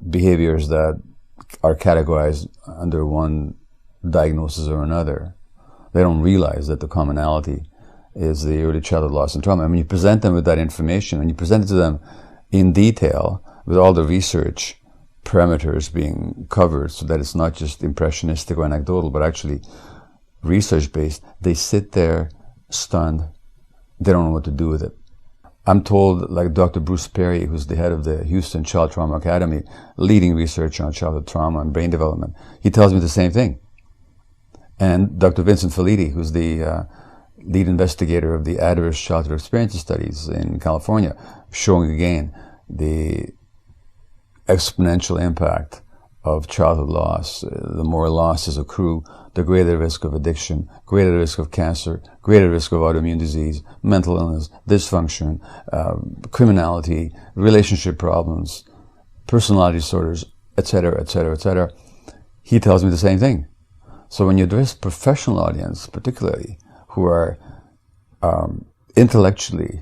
Behaviors that are categorized under one diagnosis or another, they don't realize that the commonality is the early childhood loss and trauma. I mean, you present them with that information and you present it to them in detail with all the research parameters being covered so that it's not just impressionistic or anecdotal, but actually research-based. They sit there stunned. They don't know what to do with it. I'm told, like Dr. Bruce Perry, who's the head of the Houston Child Trauma Academy, leading research on childhood trauma and brain development, he tells me the same thing. And Dr. Vincent Felitti, who's the lead investigator of the Adverse Childhood Experiences Studies in California, showing again the exponential impact of childhood loss. The more losses accrue, the greater the risk of addiction, greater the risk of cancer, greater risk of autoimmune disease, mental illness, dysfunction, criminality, relationship problems, personality disorders, etc., etc., etc. He tells me the same thing. So when you address professional audience, particularly, who are intellectually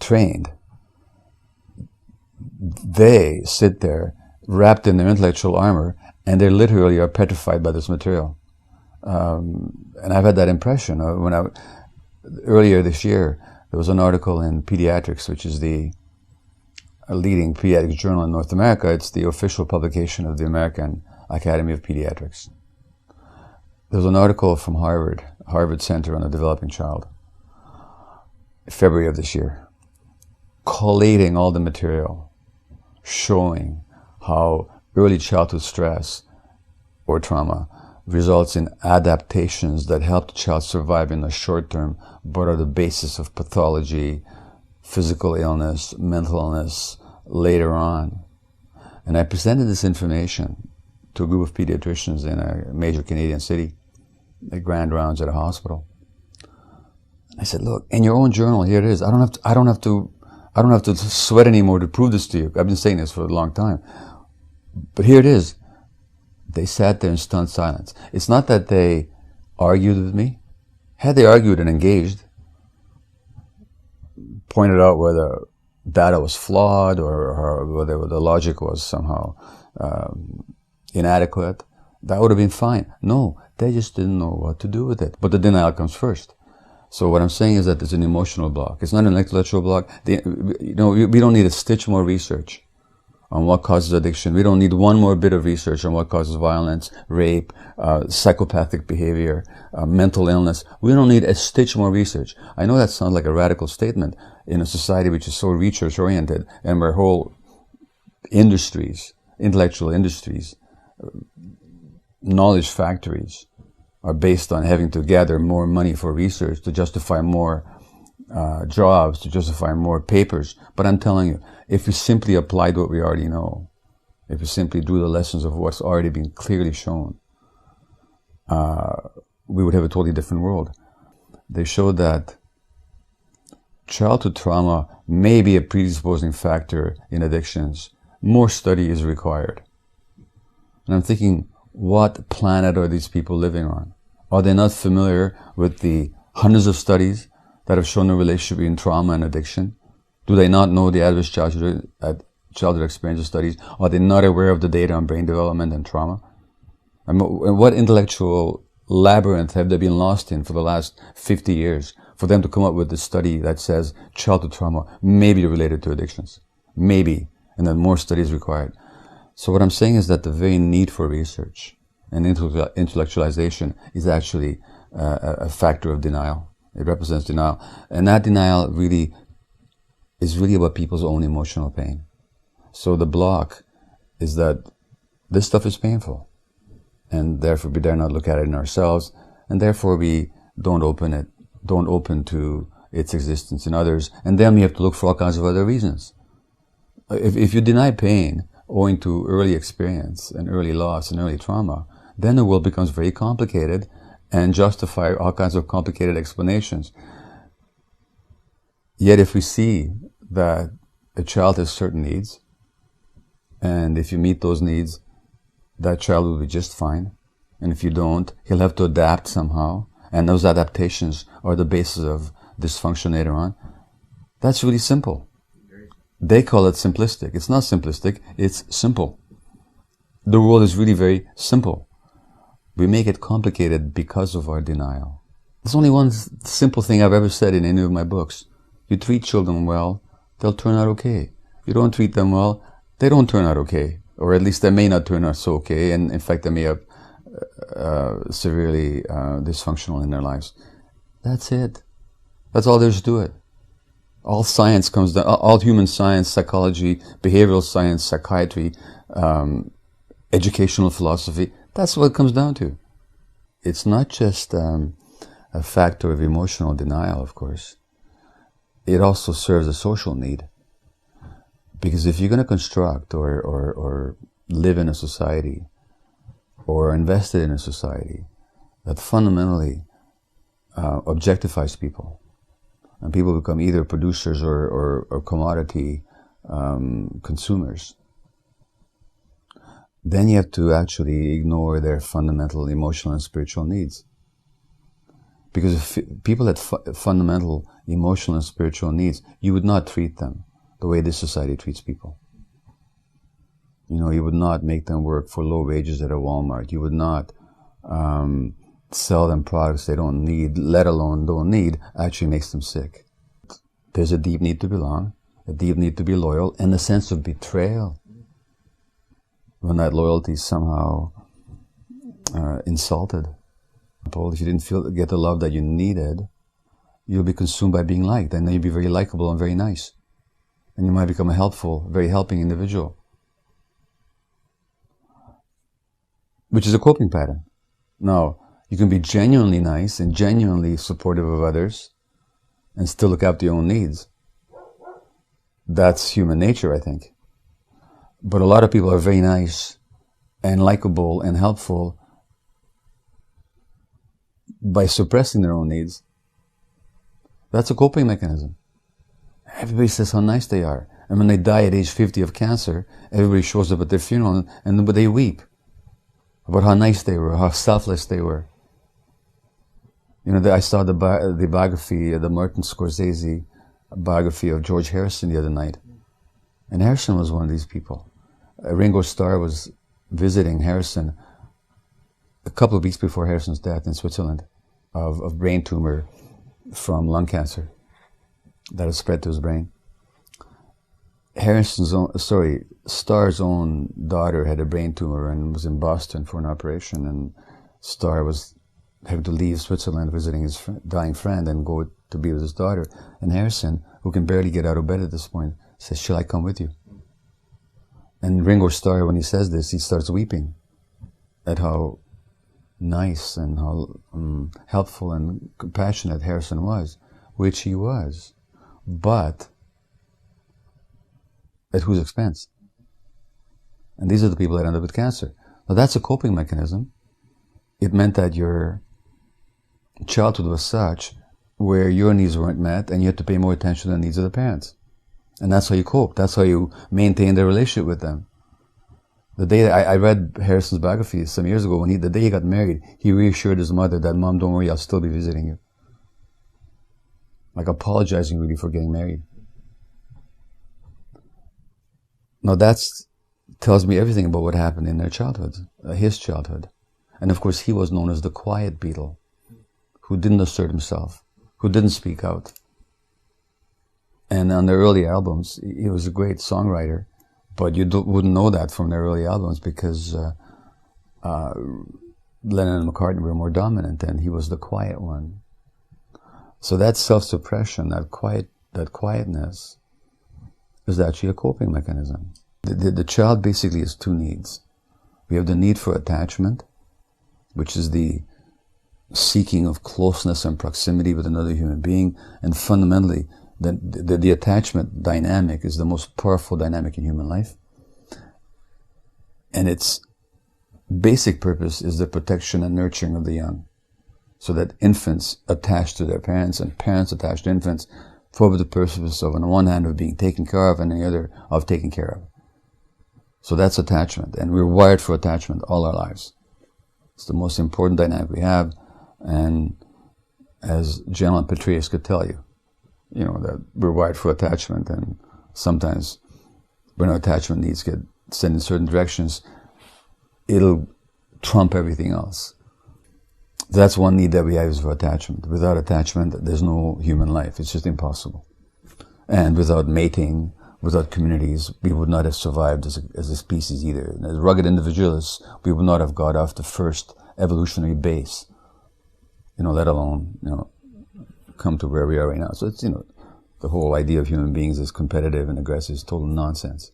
trained, they sit there wrapped in their intellectual armor, and they literally are petrified by this material. And I've had that impression. Earlier this year, there was an article in Pediatrics, which is the leading pediatric journal in North America. It's the official publication of the American Academy of Pediatrics. There was an article from Harvard Center on the Developing Child, February of this year, collating all the material, showing how early childhood stress or trauma results in adaptations that help the child survive in the short term, but are the basis of pathology, physical illness, mental illness later on. And I presented this information to a group of pediatricians in a major Canadian city. They grand rounds at a hospital. I said, look, in your own journal, here it is. I don't have to sweat anymore to prove this to you. I've been saying this for a long time. But here it is. They sat there in stunned silence. It's not that they argued with me. Had they argued and engaged, pointed out where the data was flawed or whether the logic was somehow inadequate, that would have been fine. No, they just didn't know what to do with it. But the denial comes first. So what I'm saying is that there's an emotional block. It's not an intellectual block. We don't need a stitch more research on what causes addiction. We don't need one more bit of research on what causes violence, rape, psychopathic behavior, mental illness. We don't need a stitch more research. I know that sounds like a radical statement in a society which is so research-oriented and where whole industries, intellectual industries, knowledge factories are based on having to gather more money for research to justify more jobs, to justify more papers. But I'm telling you, if we simply applied what we already know, if we simply drew the lessons of what's already been clearly shown, we would have a totally different world. They showed that childhood trauma may be a predisposing factor in addictions. More study is required. And I'm thinking, what planet are these people living on? Are they not familiar with the hundreds of studies that have shown a relationship between trauma and addiction? Do they not know the adverse childhood experiences studies? Are they not aware of the data on brain development and trauma? And what intellectual labyrinth have they been lost in for the last 50 years for them to come up with this study that says childhood trauma may be related to addictions? Maybe. And then more studies required. So what I'm saying is that the very need for research and intellectualization is actually a factor of denial. It represents denial. And that denial really is really about people's own emotional pain. So the block is that this stuff is painful. And therefore we dare not look at it in ourselves. And therefore we don't open to its existence in others. And then we have to look for all kinds of other reasons. If you deny pain owing to early experience and early loss and early trauma, then the world becomes very complicated and justify all kinds of complicated explanations. Yet if we see that a child has certain needs, and if you meet those needs, that child will be just fine, And if you don't, he'll have to adapt somehow. And those adaptations are the basis of dysfunction later on. That's really simple. They call it simplistic. It's not simplistic, it's simple. The world is really very simple. We make it complicated because of our denial. There's only one simple thing I've ever said in any of my books. You treat children well, they'll turn out okay. You don't treat them well, they don't turn out okay. Or at least they may not turn out so okay, and in fact they may have severely dysfunctional in their lives. That's it. That's all there is to it. All science comes down, all human science, psychology, behavioral science, psychiatry, educational philosophy, that's what it comes down to. It's not just a factor of emotional denial, of course. It also serves a social need. Because if you're going to construct or live in a society or invested in a society that fundamentally objectifies people, and people become either producers or commodity consumers, then you have to actually ignore their fundamental emotional and spiritual needs. Because if people had fundamental emotional and spiritual needs, you would not treat them the way this society treats people. You know, you would not make them work for low wages at a Walmart. You would not sell them products they don't need, let alone don't need, actually makes them sick. There's a deep need to belong, a deep need to be loyal, and a sense of betrayal when that loyalty is somehow insulted. If you didn't get the love that you needed, you'll be consumed by being liked, and then you'll be very likable and very nice. And you might become a helpful, very helping individual. Which is a coping pattern. Now, you can be genuinely nice and genuinely supportive of others and still look after your own needs. That's human nature, I think. But a lot of people are very nice and likable and helpful by suppressing their own needs. That's a coping mechanism. Everybody says how nice they are. And when they die at age 50 of cancer, everybody shows up at their funeral and they weep about how nice they were, how selfless they were. You know, I saw the biography, the Martin Scorsese biography of George Harrison the other night. And Harrison was one of these people. Ringo Starr was visiting Harrison a couple of weeks before Harrison's death in Switzerland of brain tumor from lung cancer that had spread to his brain. Starr's own daughter had a brain tumor and was in Boston for an operation, and Starr was having to leave Switzerland visiting his dying friend and go to be with his daughter. And Harrison, who can barely get out of bed at this point, says, "Shall I come with you?" And Ringo Starr, when he says this, he starts weeping at how nice and how helpful and compassionate Harrison was, which he was, but at whose expense? And these are the people that end up with cancer. Now that's a coping mechanism. It meant that your childhood was such where your needs weren't met and you had to pay more attention to the needs of the parents. And that's how you cope. That's how you maintain the relationship with them. The day I read Harrison's biography some years ago, the day he got married, he reassured his mother that, "Mom, don't worry, I'll still be visiting you." Like apologizing really for getting married. Now that tells me everything about what happened in their childhood, his childhood. And of course he was known as the quiet Beatle, who didn't assert himself, who didn't speak out. And on their early albums, he was a great songwriter, but you wouldn't know that from their early albums because Lennon and McCartney were more dominant and he was the quiet one. So that self-suppression, that quietness, is actually a coping mechanism. The child basically has two needs. We have the need for attachment, which is the seeking of closeness and proximity with another human being, and fundamentally, the attachment dynamic is the most powerful dynamic in human life. And its basic purpose is the protection and nurturing of the young. So that infants attach to their parents and parents attach to infants for the purpose of, on the one hand, of being taken care of and on the other, of taken care of. So that's attachment. And we're wired for attachment all our lives. It's the most important dynamic we have, and as General Petraeus could tell you, that we're wired for attachment, and sometimes when our attachment needs get sent in certain directions, it'll trump everything else. That's one need that we have, is for attachment. Without attachment, there's no human life. It's just impossible. And without mating, without communities, we would not have survived as a species either. As rugged individualists, we would not have got off the first evolutionary base, let alone, come to where we are right now. So it's, the whole idea of human beings as competitive and aggressive is total nonsense.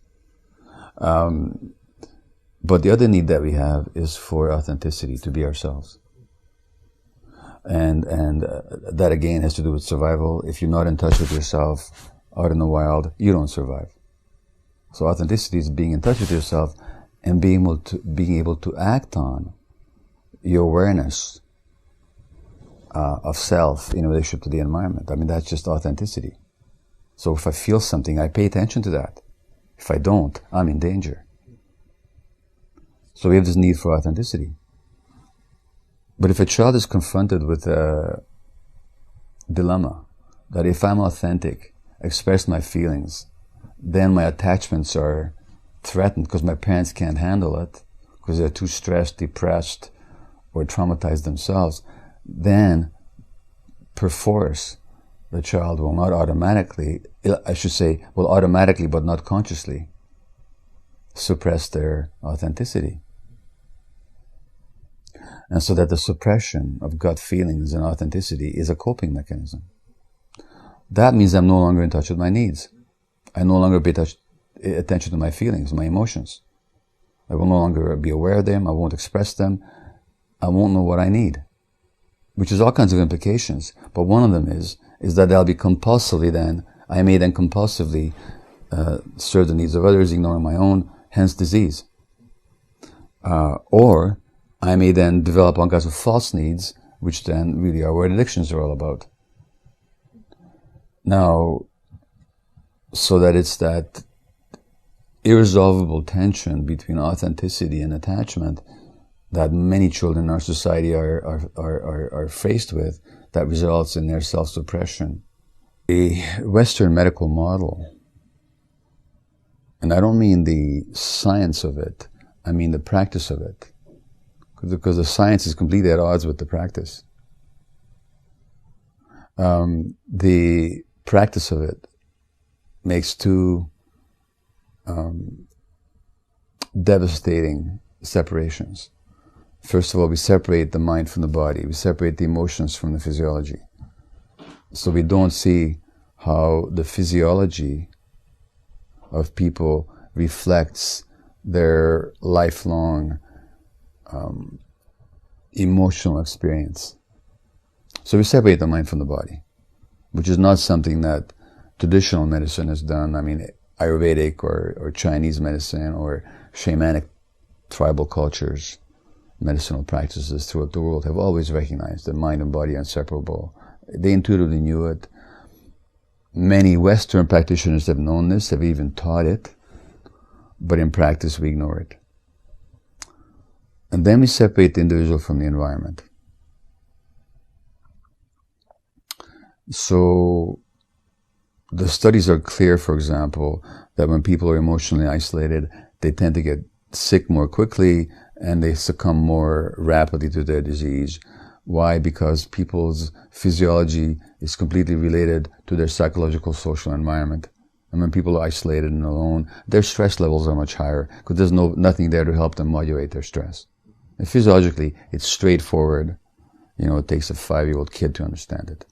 But the other need that we have is for authenticity, to be ourselves. And that again has to do with survival. If you're not in touch with yourself out in the wild, you don't survive. So authenticity is being in touch with yourself and being able to act on your awareness of self in relationship to the environment. I mean, that's just authenticity. So if I feel something, I pay attention to that. If I don't, I'm in danger. So we have this need for authenticity. But if a child is confronted with a dilemma, that if I'm authentic, express my feelings, then my attachments are threatened because my parents can't handle it, because they're too stressed, depressed, or traumatized themselves, then perforce the child will not automatically, will automatically but not consciously suppress their authenticity. And so that the suppression of gut feelings and authenticity is a coping mechanism. That means I'm no longer in touch with my needs. I no longer pay attention to my feelings, my emotions. I will no longer be aware of them. I won't express them. I won't know what I need, which has all kinds of implications. But one of them is that I may then compulsively serve the needs of others, ignoring my own, hence disease. Or I may then develop all kinds of false needs, which then really are what addictions are all about. Now, so that it's that irresolvable tension between authenticity and attachment that many children in our society are faced with, that results in their self-suppression. A Western medical model, and I don't mean the science of it, I mean the practice of it, because the science is completely at odds with the practice. The practice of it makes two devastating separations. First of all, we separate the mind from the body. We separate the emotions from the physiology. So we don't see how the physiology of people reflects their lifelong emotional experience. So we separate the mind from the body, which is not something that traditional medicine has done. I mean, Ayurvedic or Chinese medicine or shamanic tribal cultures, medicinal practices throughout the world have always recognized that mind and body are inseparable. They intuitively knew it. Many Western practitioners have known this, have even taught it, but in practice we ignore it. And then we separate the individual from the environment. So the studies are clear, for example, that when people are emotionally isolated, they tend to get sick more quickly and they succumb more rapidly to their disease. Why? Because people's physiology is completely related to their psychological social environment. And when people are isolated and alone, their stress levels are much higher because there's nothing there to help them modulate their stress. And physiologically, it's straightforward. It takes a 5-year-old kid to understand it.